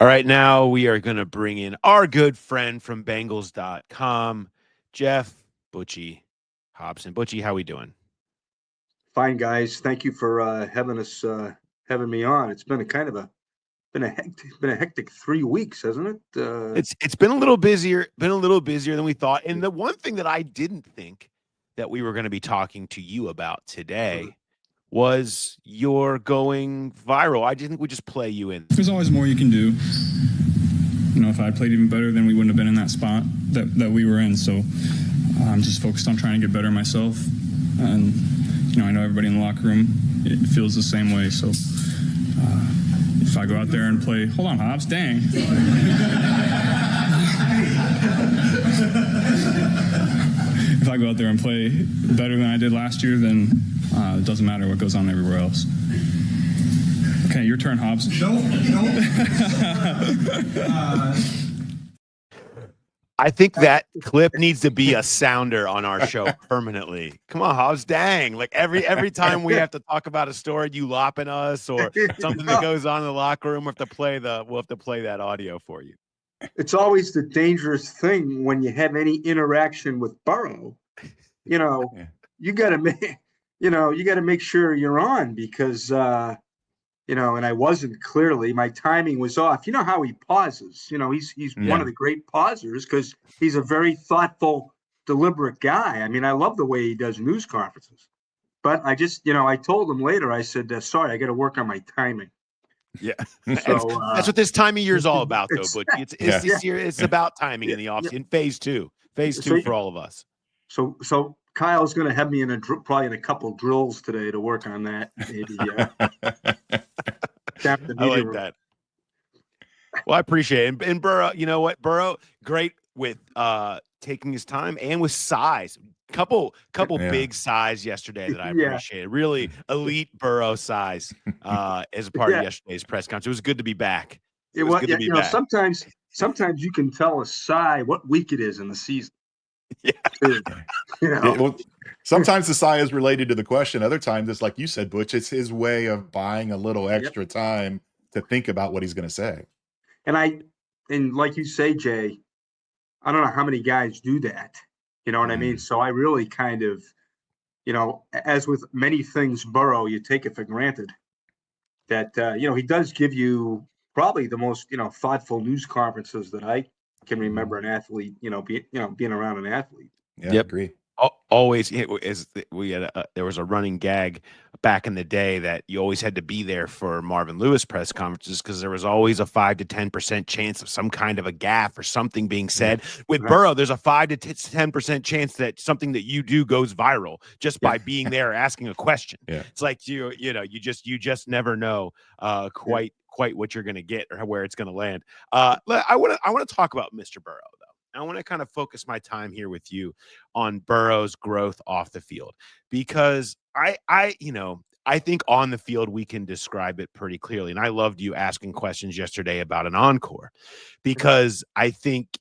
All right, now we are going to bring in our good friend from Bengals.com, Geoff Butchie Hobson. Butchie, how we doing? Fine, guys. Thank you for having me on. It's been a hectic 3 weeks, hasn't it? It's been a little busier, than we thought. And the one thing that I didn't think that we were going to be talking to you about today was your going viral. I didn't think we'd just play you in. There's always more you can do. If I had played even better, then we wouldn't have been in that spot that we were in. So I'm just focused on trying to get better myself. And, I know everybody in the locker room, it feels the same way. So if I go out there and play, hold on, Hobbs, dang. If I go out there and play better than I did last year, then it doesn't matter what goes on everywhere else. Okay, your turn, Hobbs. No. I think that clip needs to be a sounder on our show permanently. Come on, Hobbs, dang. Like every time we have to talk about a story, you lopping us or something that goes on in the locker room, we'll have to play that audio for you. It's always the dangerous thing when you have any interaction with Burrow. You got to make sure you're on because and I wasn't clearly. My timing was off. You know how he pauses. He's one of the great pausers because he's a very thoughtful, deliberate guy. I mean, I love the way he does news conferences. But I just, I told him later, I said, sorry, I got to work on my timing. Yeah. So that's what this time of year is all about, though. But it's this year. It's about timing in the offseason. Phase two for all of us. So Kyle's going to have me probably in a couple drills today to work on that. Maybe. I like that. Well, I appreciate it. And Burrow, you know what? Burrow, great with taking his time and with size. Couple big size yesterday that I appreciated. Really elite Burrow size as a part of yesterday's press conference. It was good to be back. It was good to be back. Sometimes you can tell a sigh what week it is in the season. Yeah. Sometimes the sigh is related to the question. Other times it's like you said, Butch, it's his way of buying a little extra time to think about what he's going to say. And like you say, Jay, I don't know how many guys do that. You know what I mean? So I really kind of, as with many things, Burrow, you take it for granted that, he does give you probably the most, thoughtful news conferences that I can remember an athlete, being around an athlete. Yeah, yep. Agree. Always, there was a running gag back in the day that you always had to be there for Marvin Lewis press conferences because there was always a 5 to 10% chance of some kind of a gaffe or something being said. With Burrow, there's a 5 to 10% chance that something that you do goes viral just by being there asking a question. Yeah. It's like you just never know quite what you're going to get or where it's going to land. I want to talk about Mr. Burrow. I want to kind of focus my time here with you on Burrow's growth off the field because I think on the field we can describe it pretty clearly. And I loved you asking questions yesterday about an encore because I think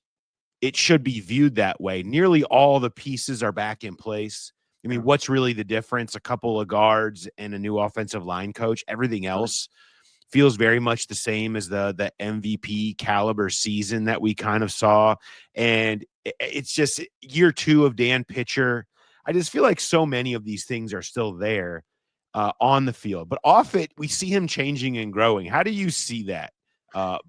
it should be viewed that way. Nearly all the pieces are back in place. I mean, what's really the difference? A couple of guards and a new offensive line coach. Everything else feels very much the same as the MVP caliber season that we kind of saw. And it's just year 2 of Dan Pitcher. I just feel like so many of these things are still there on the field. But off it, we see him changing and growing. How do you see that,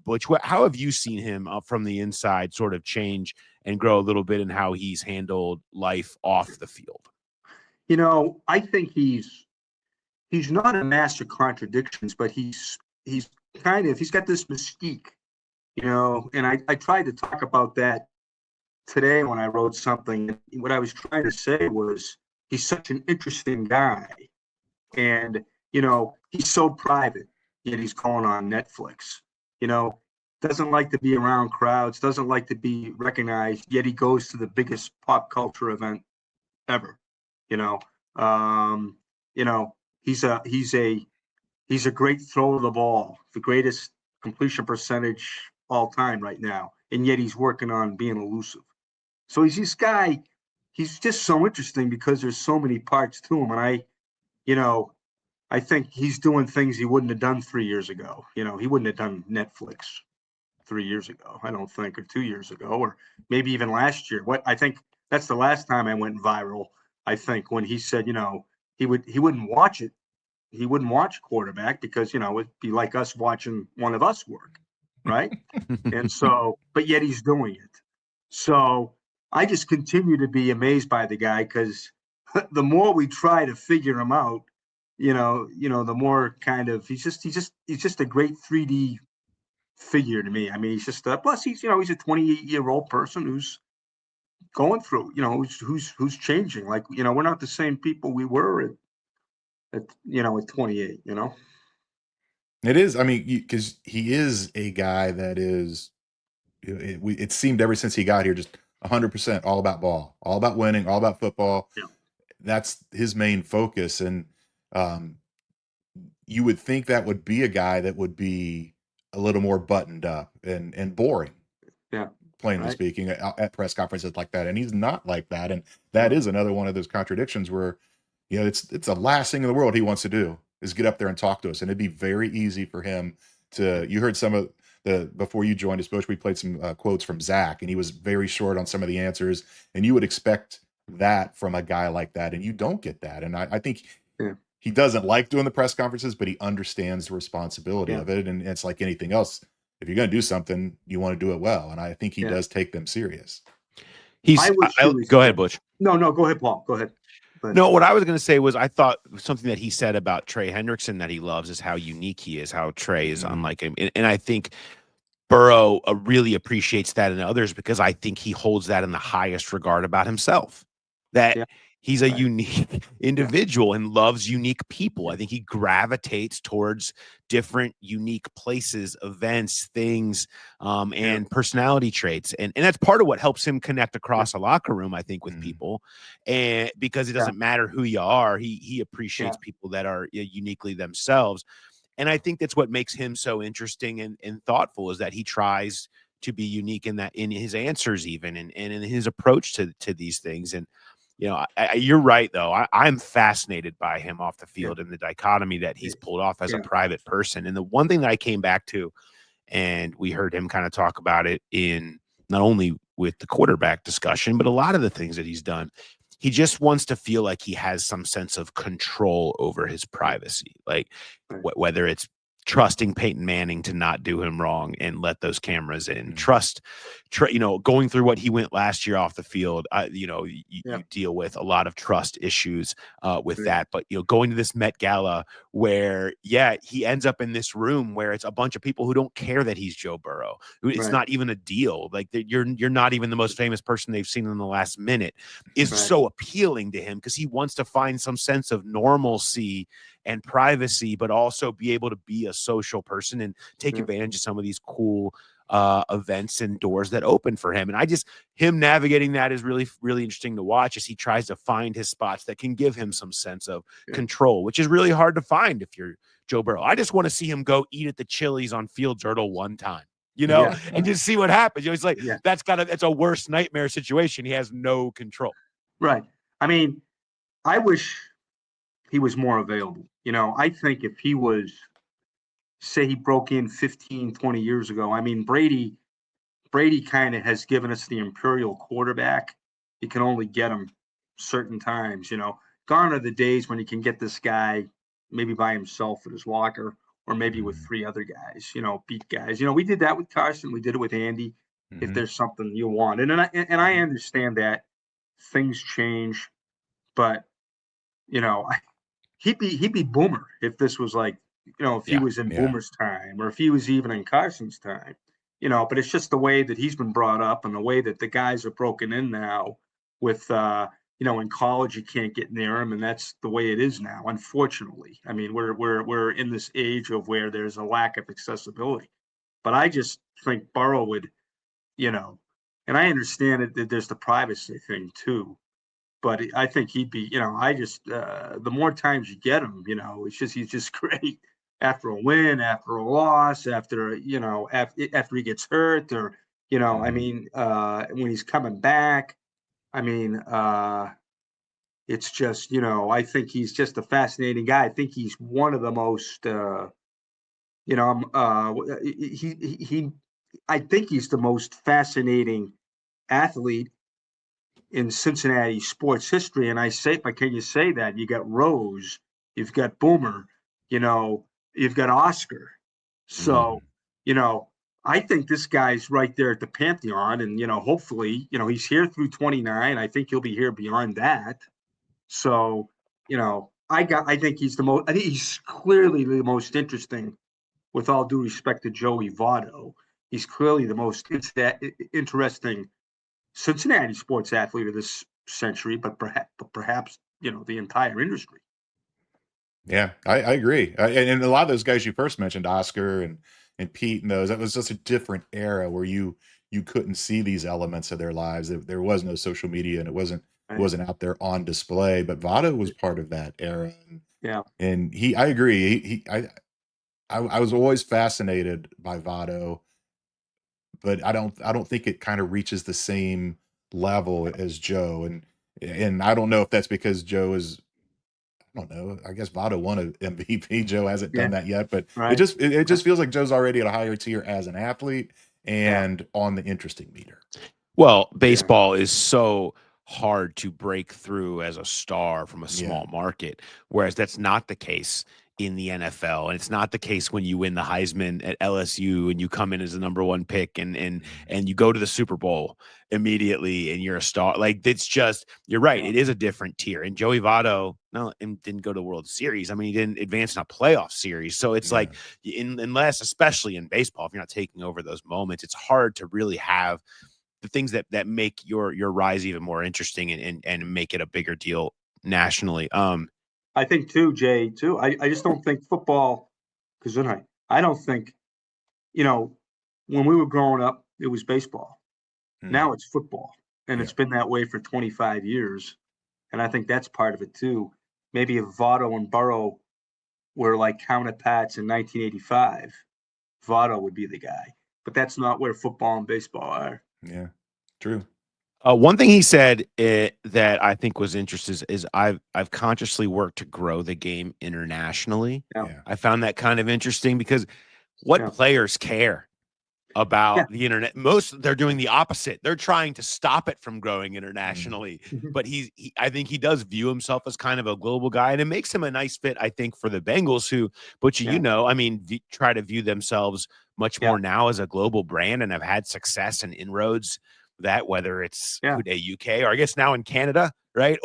Butch? How have you seen him from the inside sort of change and grow a little bit in how he's handled life off the field? I think he's not a master of contradictions, but he's got this mystique, and I tried to talk about that today when I wrote something. What I was trying to say was he's such an interesting guy, and he's so private, yet he's going on Netflix. Doesn't like to be around crowds, doesn't like to be recognized, yet he goes to the biggest pop culture event ever. He's a great thrower of the ball, the greatest completion percentage all time right now, and yet he's working on being elusive. So he's this guy. He's just so interesting because there's so many parts to him, and I think he's doing things he wouldn't have done 3 years ago. He wouldn't have done Netflix. 3 years ago, I don't think, or 2 years ago, or maybe even last year. What I think that's the last time I went viral. I think when he said, he wouldn't watch it. He wouldn't watch quarterback because, it'd be like us watching one of us work, right? And so, but yet he's doing it. So I just continue to be amazed by the guy because the more we try to figure him out, the more kind of he's just a great 3D figure to me. I mean, he's just plus he's he's a 28-year-old person who's going through, who's changing. Like, we're not the same people we were at 28. It is. I mean, because he is a guy that is. It seemed ever since he got here, just 100% all about ball, all about winning, all about football. Yeah. That's his main focus, and you would think that would be a guy that would be a little more buttoned up and boring. Yeah. Plainly Right. speaking, at press conferences like that, and he's not like that, and that is another one of those contradictions where, it's the last thing in the world he wants to do is get up there and talk to us, and it'd be very easy for him to. You heard some of before you joined us, Bush. We played some quotes from Zach, and he was very short on some of the answers, and you would expect that from a guy like that, and you don't get that, and I think. Yeah. He doesn't like doing the press conferences, but he understands the responsibility of it, and it's like anything else. If you're going to do something, you want to do it well, and I think he does take them serious. Go ahead, Butch. No, go ahead, Paul. Go ahead. No, what I was going to say was I thought something that he said about Trey Hendrickson that he loves is how unique he is, how Trey is unlike him. And I think Burrow really appreciates that in others because I think he holds that in the highest regard about himself, that he's a unique individual and loves unique people. I think he gravitates towards different unique places, events, things, and personality traits. And that's part of what helps him connect across a locker room, I think, with people. And because it doesn't matter who you are, he appreciates people that are uniquely themselves. And I think that's what makes him so interesting and thoughtful is that he tries to be unique in his answers even and in his approach to these things. And you're right, though. I'm fascinated by him off the field and the dichotomy that he's pulled off as a private person. And the one thing that I came back to, and we heard him kind of talk about it in not only with the quarterback discussion, but a lot of the things that he's done. He just wants to feel like he has some sense of control over his privacy, like whether it's trusting Peyton Manning to not do him wrong and let those cameras in. Going through what he went last year off the field, you deal with a lot of trust issues with that. But, going to this Met Gala where, he ends up in this room where it's a bunch of people who don't care that he's Joe Burrow. It's not even a deal. Like you're not even the most famous person they've seen in the last minute is so appealing to him because he wants to find some sense of normalcy and privacy, but also be able to be a social person and take advantage of some of these cool events and doors that open for him. And him navigating that is really, really interesting to watch as he tries to find his spots that can give him some sense of control, which is really hard to find if you're Joe Burrow. I just want to see him go eat at the Chili's on Field Turtle one time, and just see what happens. It's like, that's a worse nightmare situation. He has no control. Right. I mean, I wish he was more available. I think if he was, say he broke in 15, 20 years ago, I mean, Brady kind of has given us the imperial quarterback. You can only get him certain times, Gone are the days when you can get this guy maybe by himself in his locker or maybe with 3 other guys, beat guys. We did that with Carson. We did it with Andy. If there's something you want. And I understand that things change, but, he'd be Boomer if this was like, if he was in Boomer's time or if he was even in Carson's time, but it's just the way that he's been brought up and the way that the guys are broken in now with, in college, you can't get near him. And that's the way it is now, unfortunately. I mean, we're in this age of where there's a lack of accessibility, but I just think Burrow would, and I understand that there's the privacy thing too. But I think he'd be, the more times you get him, he's just great after a win, after a loss, after he gets hurt or, I mean, when he's coming back, I mean, it's just, I think he's just a fascinating guy. I think he's one of the most, I think he's the most fascinating athlete in Cincinnati sports history. And I say, but can you say that? You got Rose, you've got Boomer, you've got Oscar. So, I think this guy's right there at the Pantheon. And, hopefully, he's here through 29. I think he'll be here beyond that. So, I think I think he's clearly the most interesting, with all due respect to Joey Votto. He's clearly the most interesting Cincinnati sports athlete of this century, but perhaps the entire industry. Yeah, I agree. And a lot of those guys you first mentioned, Oscar and Pete, and those, that was just a different era where you couldn't see these elements of their lives. There was no social media, and it wasn't out there on display. But Votto was part of that era, Yeah, and I agree. I was always fascinated by Votto, but I don't think it kind of reaches the same level as Joe, and I don't know if that's because Joe is, I don't know. I guess Votto won an MVP. Joe hasn't yeah, done that yet, but it right. just feels like Joe's already at a higher tier as an athlete Yeah, and on the interesting meter. Well, yeah, baseball is so hard to break through as a star from a Yeah, small market, whereas that's not the case in the NFL, and it's not the case when you win the Heisman at LSU and you come in as the number one pick and you go to the Super Bowl immediately and you're a star. Like, it's just, you're right, yeah, it is a different tier. And Joey Votto, no, and didn't go to the World Series. I mean, he didn't advance in a playoff series. So it's yeah, like, unless, especially in baseball, if you're not taking over those moments, it's hard to really have the things that make your rise even more interesting and make it a bigger deal nationally. I think too, Jay. Too. I just don't think football. Because I don't think when we were growing up, it was baseball. Now mm, it's football, and yeah, it's been that way for 25 years. And I think that's part of it too. Maybe if Votto and Burrow were like counterparts in 1985, Votto would be the guy. But that's not where football and baseball are. yeah, true. one thing he said that I think was interesting is I've consciously worked to grow the game internationally. Yeah, Yeah, I found that kind of interesting because what yeah, players care yeah. about the internet? Most, they're doing the opposite. They're trying to stop it from growing mm, internationally. Mhm. But I think he does view himself as kind of a global guy, and it makes him a nice fit, I think, for the Bengals, who, Butchie, Yeah, I mean, try to view themselves much yeah, more now as a global brand and have had success and inroads, that whether it's yeah, UK or I guess now in Canada, right?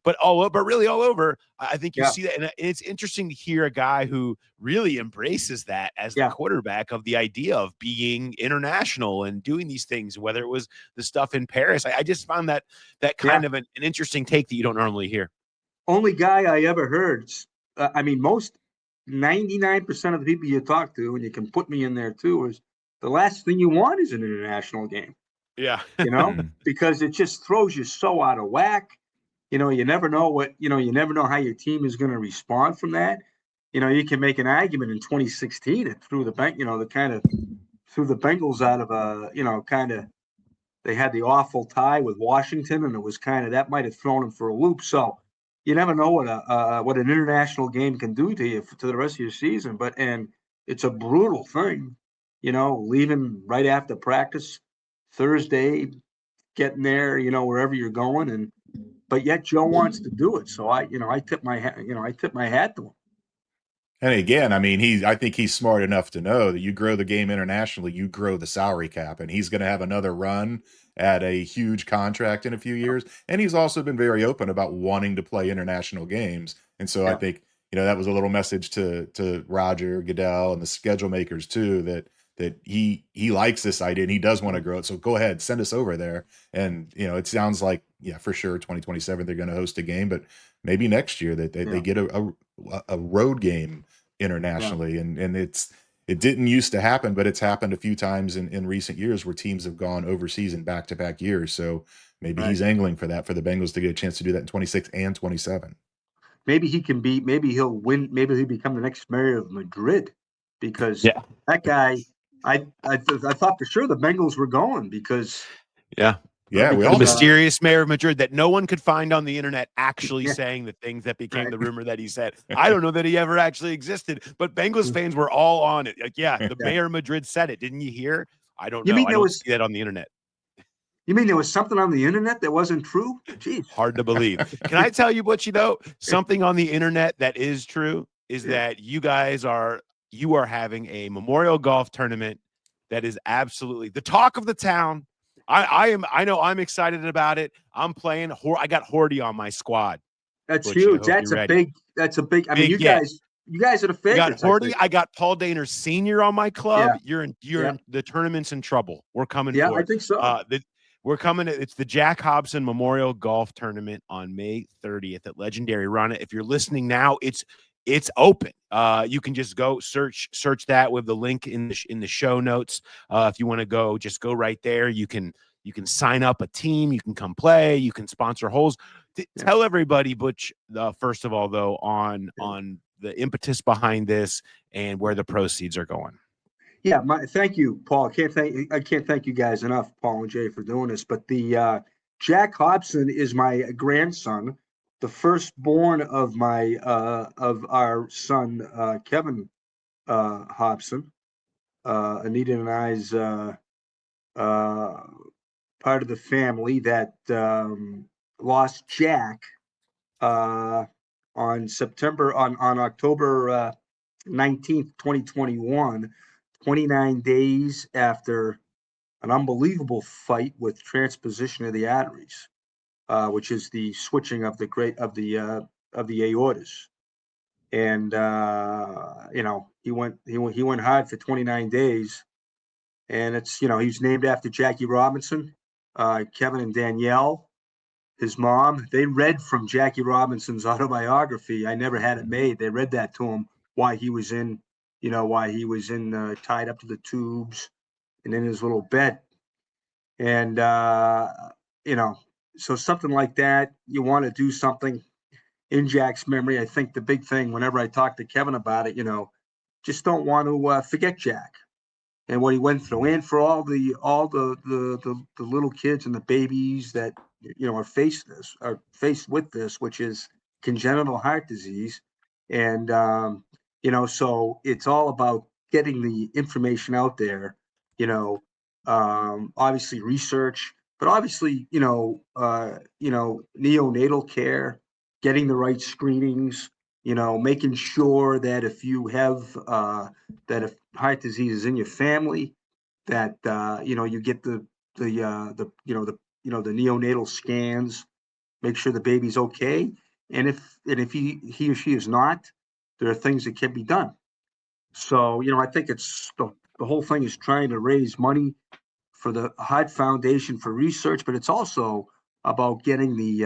But really all over. I think you yeah, see that, and it's interesting to hear a guy who really embraces that as the yeah, quarterback of the idea of being international and doing these things, whether it was the stuff in Paris. I just found that yeah. kind of an interesting take that you don't normally hear. Only guy I ever heard. I mean, most 99% of the people you talk to, and you can put me in there too, is the last thing you want is an international game. Yeah. mm, Because it just throws you so out of whack. You never know you never know how your team is going to respond from that. You can make an argument in 2016 it threw the bank, the kind of threw the Bengals out of kind of, they had the awful tie with Washington, and it was kind of, that might have thrown them for a loop. So you never know what an international game can do to you to the rest of your season. And it's a brutal thing, leaving right after practice Thursday, getting there, wherever you're going, and but yet Joe wants to do it. So I tip my hat, I tip my hat to him. And again, I mean, I think he's smart enough to know that you grow the game internationally, you grow the salary cap, and he's going to have another run at a huge contract in a few years. And he's also been very open about wanting to play international games. And so I Yeah, think, that was a little message to Roger Goodell and the schedule makers too, that he likes this idea and he does want to grow it. So go ahead, send us over there. And it sounds like, yeah, for sure 2027 they're going to host a game, but maybe next year that they yeah, get a road game yeah, internationally, and it didn't used to happen, but it's happened a few times in recent years where teams have gone overseas in back-to-back years. So maybe right. he's angling for that, for the Bengals to get a chance to do that in 26 and 27. Maybe he can be. Maybe he'll win. Maybe he'll become the next mayor of Madrid, because Yeah. that guy. I thought for sure the Bengals were going because Yeah. Yeah, we The all because did. mysterious mayor of Madrid that no one could find on the internet actually yeah, saying the things that became right. the rumor that he said. I don't know that he ever actually existed, but Bengals fans were all on it. Like, yeah, the Yeah, mayor of Madrid said it. Didn't you hear? I don't You know. mean I there don't was see that on the internet. you mean there was something on the internet that wasn't true? Jeez. Hard to believe. Can I tell you what something on the internet that is true is Yeah. that you are having a Memorial Golf tournament that is absolutely the talk of the town. I know I'm excited about it. I'm playing. I got Horty on my squad. That's Butchie, I huge. hope you're ready. I mean, Big get. you guys are the I got favorites, I Horty. think. I got Paul Daner Sr. on my club. Yeah. You're in Yeah. the tournament's in trouble. We're coming Yeah, for I it. think so. We're coming. It's the Jack Hobson Memorial Golf Tournament on May 30th at Legendary Run. If you're listening now, it's open. You can just go search that with the link in the show notes. If you want to go, just go right there. You can sign up a team. You can come play. You can sponsor holes. Tell everybody, Butch. First of all, though, on the impetus behind this and where the proceeds are going. Yeah, thank you, Paul. I can't thank you guys enough, Paul and Jay, for doing this. But the Jack Hobson is my grandson, the firstborn of our son Kevin Hobson. Anita and I's part of the family that lost Jack on October 19th, 2021, 29 days after an unbelievable fight with transposition of the arteries, which is the switching of the aortas. And he went hard for 29 days, and it's he was named after Jackie Robinson. Kevin and Danielle, his mom, they read from Jackie Robinson's autobiography. I never had it made. They read that to him why he was in tied up to the tubes and in his little bed. And so something like that, you want to do something in Jack's memory. I think the big thing whenever I talk to Kevin about it, just don't want to forget Jack and what he went through, and for all the little kids and the babies that are faced with this, which is congenital heart disease. And so it's all about getting the information out there, obviously research, but obviously neonatal care, getting the right screenings, making sure that if you have if heart disease is in your family, that you get the neonatal scans, make sure the baby's okay, and if he or she is not, there are things that can be done. So I think it's the whole thing is trying to raise money for the Heart Foundation for research, but it's also about getting the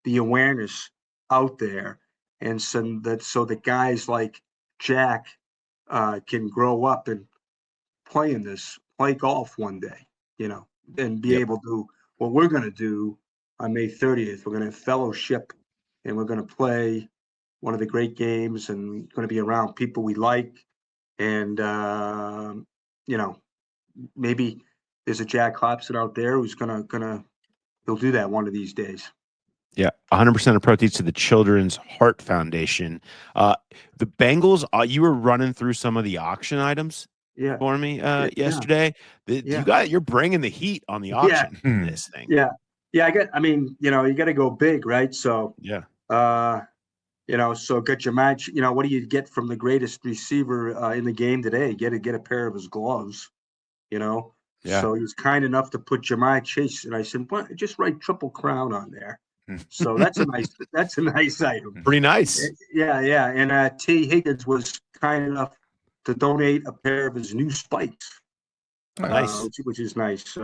awareness out there, and so that guys like Jack can grow up and play golf one day, and be able to. What we're going to do on May 30th, we're going to fellowship, and we're going to play one of the great games, and going to be around people we like, and maybe there's a Jack Hobson out there who's he'll do that one of these days. Yeah, 100% of proceeds to the Children's Heart Foundation. The Bengals, you were running through some of the auction items for me yesterday. You're bringing the heat on the auction in this thing. Yeah. You got to go big, right? So so get your match. What do you get from the greatest receiver in the game today? Get a pair of his gloves. So he was kind enough to put Ja'Marr Chase, and I said, "Well, just write Triple Crown on there." So that's a nice item. Pretty nice. Yeah. And T. Higgins was kind enough to donate a pair of his new spikes. Nice. Which is nice.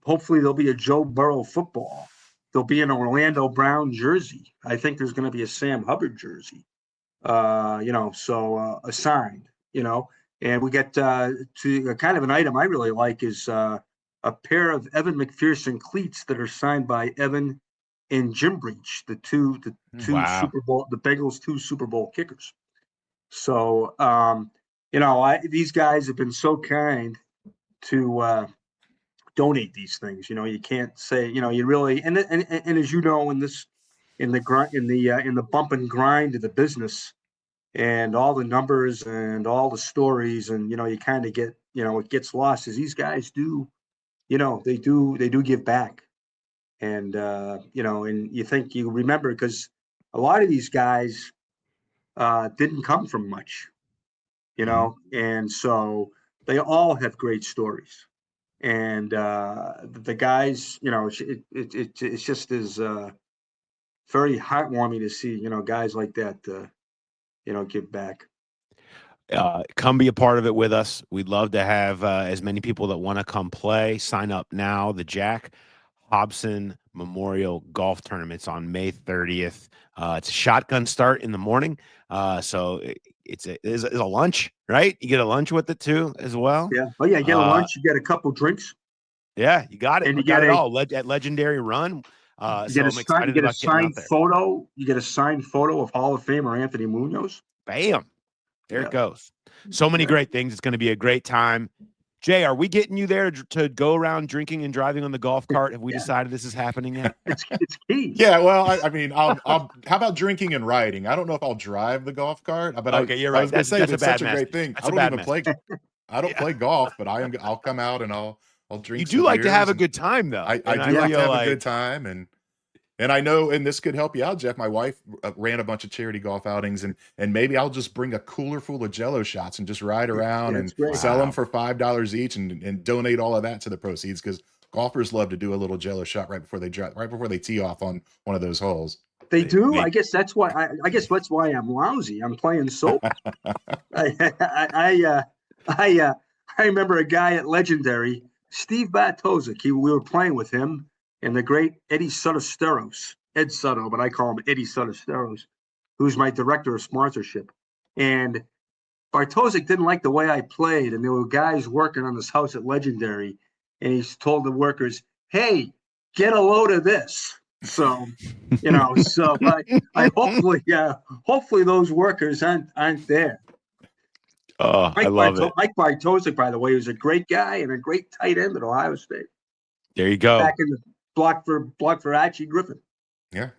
Hopefully there'll be a Joe Burrow football. There'll be an Orlando Brown jersey. I think there's going to be a Sam Hubbard jersey. Assigned. And we get to kind of an item I really like is a pair of Evan McPherson cleats that are signed by Evan and Jim Breach, the two Super Bowl, the Bengals 2 Super Bowl kickers. So these guys have been so kind to donate these things. You can't say you really and as in the bump and grind of the business, and all the numbers and all the stories, and you kind of get it gets lost is these guys do, they do give back. And, and you remember, because a lot of these guys didn't come from much, and so they all have great stories. And the guys, it's just is very heartwarming to see, guys like that, give back. Come be a part of it with us. We'd love to have as many people that want to come play. Sign up now. The Jack Hobson Memorial Golf Tournament's on May 30th. It's a shotgun start in the morning. So it's a lunch, right? You get a lunch with it too, as well. Yeah. Oh yeah. You get a lunch. You get a couple drinks. Yeah, you got it. And you got it all at Legendary Run. You So get I'm excited a about getting out signed there. photo. You get a signed photo of Hall of Famer Anthony Munoz. Bam. There Yeah. it goes. So many great things. It's going to be a great time. Jay, are we getting you there to go around drinking and driving on the golf cart? Have we decided this is happening yet? It's key. Yeah, well, I mean, I'll how about drinking and riding? I don't know if I'll drive the golf cart, but Okay, you're right. I was going to say That's it's a bad such a great thing. That's I a don't bad even play. I don't play golf, but I'll come out and I'll drink. You do some like to beers have a and good time, though. I do like to have a good time, and I know, and this could help you out, Jeff. My wife ran a bunch of charity golf outings, and maybe I'll just bring a cooler full of Jello shots and just ride around and sell them for $5 each, and donate all of that to the proceeds, because golfers love to do a little Jello shot right before they tee off on one of those holes. They do. I guess that's why. I guess that's why I'm lousy. I'm playing sober. I remember a guy at Legendary, Steve Bartosik. We were playing with him and the great Eddie Sotosteros, Ed Soto, but I call him Eddie Sotosteros, who's my director of sponsorship. And Bartosik didn't like the way I played, and there were guys working on this house at Legendary, and he told the workers, "Hey, get a load of this." So, so I hopefully those workers aren't there. Oh, I love it. Mike Bartosik, by the way, was a great guy and a great tight end at Ohio State. There you go. Back in the block for Archie Griffin. Yeah.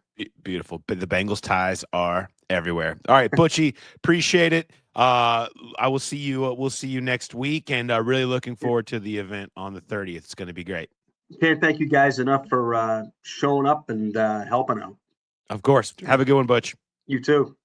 Beautiful. But the Bengals ties are everywhere. All right, Butchie, appreciate it. I will see you. We'll see you next week, and really looking forward to the event on the 30th. It's going to be great. Can't thank you guys enough for showing up and helping out. Of course. Have a good one, Butch. You too.